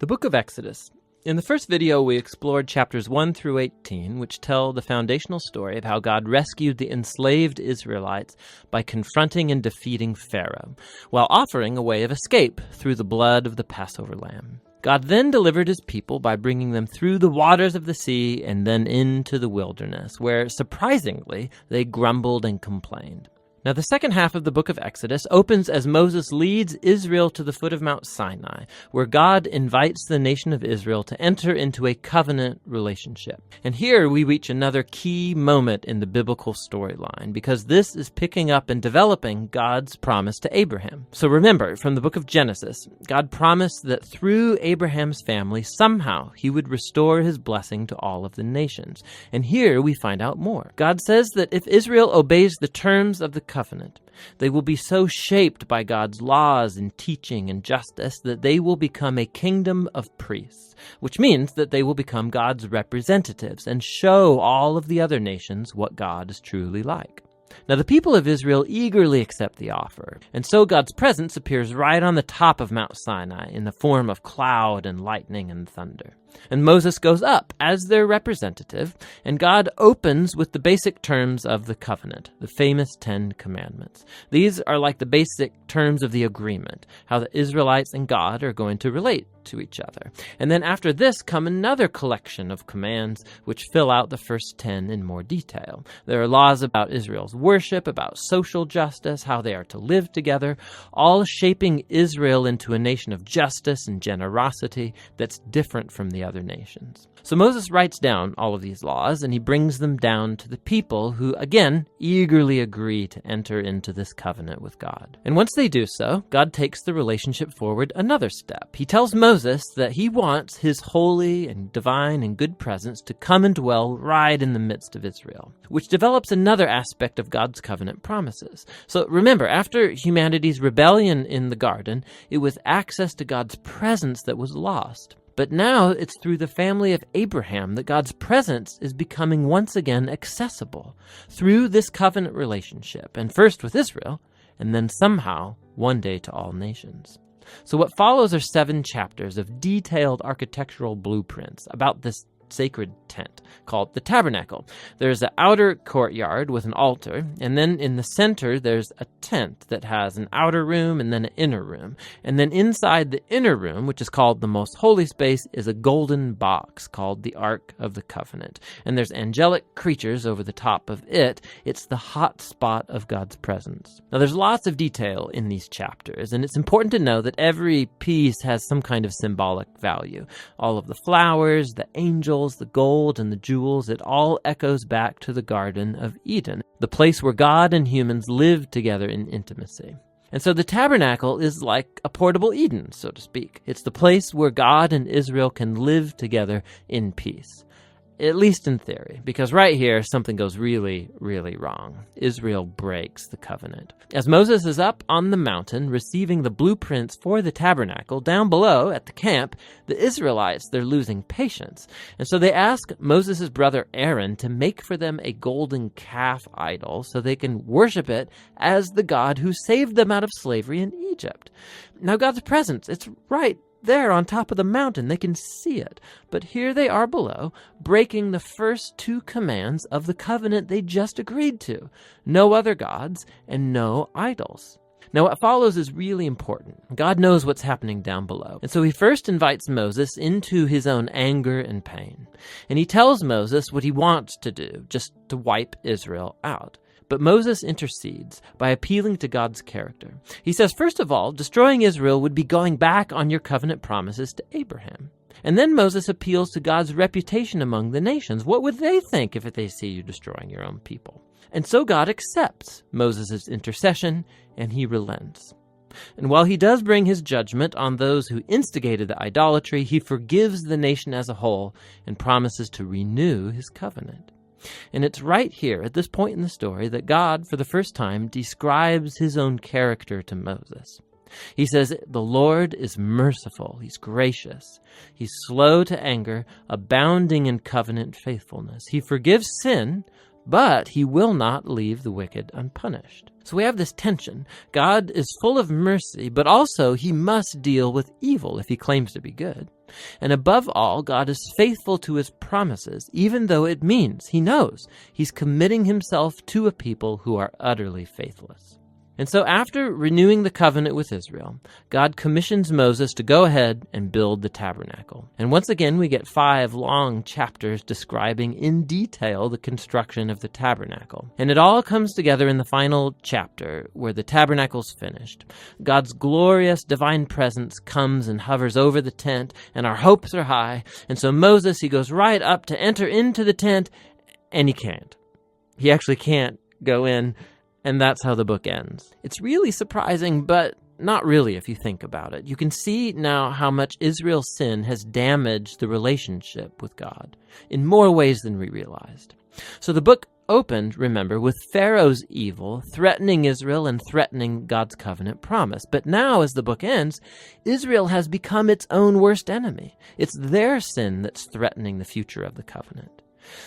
The book of Exodus. In the first video, we explored chapters 1 through 18, which tell the foundational story of how God rescued the enslaved Israelites by confronting and defeating Pharaoh, while offering a way of escape through the blood of the Passover lamb. God then delivered his people by bringing them through the waters of the sea and then into the wilderness, where, surprisingly, they grumbled and complained. Now, the second half of the book of Exodus opens as Moses leads Israel to the foot of Mount Sinai, where God invites the nation of Israel to enter into a covenant relationship. And here we reach another key moment in the biblical storyline, because this is picking up and developing God's promise to Abraham. So remember, from the book of Genesis, God promised that through Abraham's family, somehow he would restore his blessing to all of the nations. And here we find out more. God says that if Israel obeys the terms of the covenant, they will be so shaped by God's laws and teaching and justice that they will become a kingdom of priests, which means that they will become God's representatives and show all of the other nations what God is truly like. Now, the people of Israel eagerly accept the offer, and so God's presence appears right on the top of Mount Sinai in the form of cloud and lightning and thunder. And Moses goes up as their representative, and God opens with the basic terms of the covenant, the famous 10 Commandments. These are like the basic terms of the agreement, how the Israelites and God are going to relate to each other. And then after this come another collection of commands which fill out the first 10 in more detail. There are laws about Israel's worship, about social justice, how they are to live together, all shaping Israel into a nation of justice and generosity that's different from the other nations. So Moses writes down all of these laws, and he brings them down to the people who, again, eagerly agree to enter into this covenant with God. And once they do so, God takes the relationship forward another step. He tells Moses that he wants his holy and divine and good presence to come and dwell right in the midst of Israel, which develops another aspect of God's covenant promises. So remember, after humanity's rebellion in the garden, it was access to God's presence that was lost. But now it's through the family of Abraham that God's presence is becoming once again accessible through this covenant relationship, and first with Israel, and then somehow one day to all nations. So what follows are 7 chapters of detailed architectural blueprints about this sacred tent called the Tabernacle. There's an outer courtyard with an altar, and then in the center there's a tent that has an outer room and then an inner room. And then inside the inner room, which is called the most holy space, is a golden box called the Ark of the Covenant. And there's angelic creatures over the top of it. It's the hot spot of God's presence. Now there's lots of detail in these chapters, and it's important to know that every piece has some kind of symbolic value. All of the flowers, the angels, the gold, and the jewels, it all echoes back to the Garden of Eden, the place where God and humans lived together in intimacy. And so the tabernacle is like a portable Eden, so to speak. It's the place where God and Israel can live together in peace. At least in theory, because right here, something goes really, really wrong. Israel breaks the covenant. As Moses is up on the mountain receiving the blueprints for the tabernacle, down below at the camp, the Israelites, they're losing patience. And so they ask Moses' brother Aaron to make for them a golden calf idol so they can worship it as the God who saved them out of slavery in Egypt. Now God's presence, it's right there on top of the mountain. They can see it. But here they are below, breaking the first 2 commands of the covenant they just agreed to. No other gods and no idols. Now what follows is really important. God knows what's happening down below. And so he first invites Moses into his own anger and pain. And he tells Moses what he wants to do, just to wipe Israel out. But Moses intercedes by appealing to God's character. He says, first of all, destroying Israel would be going back on your covenant promises to Abraham. And then Moses appeals to God's reputation among the nations. What would they think if they see you destroying your own people? And so God accepts Moses' intercession, and he relents. And while he does bring his judgment on those who instigated the idolatry, he forgives the nation as a whole and promises to renew his covenant. And it's right here, at this point in the story, that God, for the first time, describes his own character to Moses. He says, the Lord is merciful, he's gracious, he's slow to anger, abounding in covenant faithfulness. He forgives sin, but he will not leave the wicked unpunished. So we have this tension. God is full of mercy, but also he must deal with evil if he claims to be good. And above all, God is faithful to his promises, even though it means, he knows, he's committing himself to a people who are utterly faithless. And so after renewing the covenant with Israel, God commissions Moses to go ahead and build the tabernacle. And once again, we get 5 long chapters describing in detail the construction of the tabernacle. And it all comes together in the final chapter where the tabernacle's finished. God's glorious divine presence comes and hovers over the tent, and our hopes are high. And so Moses, he goes right up to enter into the tent, and he can't. He actually can't go in. And that's how the book ends. It's really surprising, but not really if you think about it. You can see now how much Israel's sin has damaged the relationship with God in more ways than we realized. So the book opened, remember, with Pharaoh's evil threatening Israel and threatening God's covenant promise. But now, as the book ends, Israel has become its own worst enemy. It's their sin that's threatening the future of the covenant.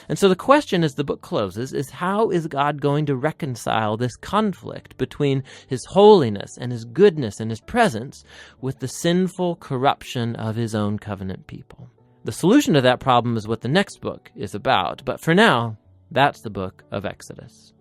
And so the question as the book closes is, how is God going to reconcile this conflict between his holiness and his goodness and his presence with the sinful corruption of his own covenant people? The solution to that problem is what the next book is about. But for now, that's the book of Exodus.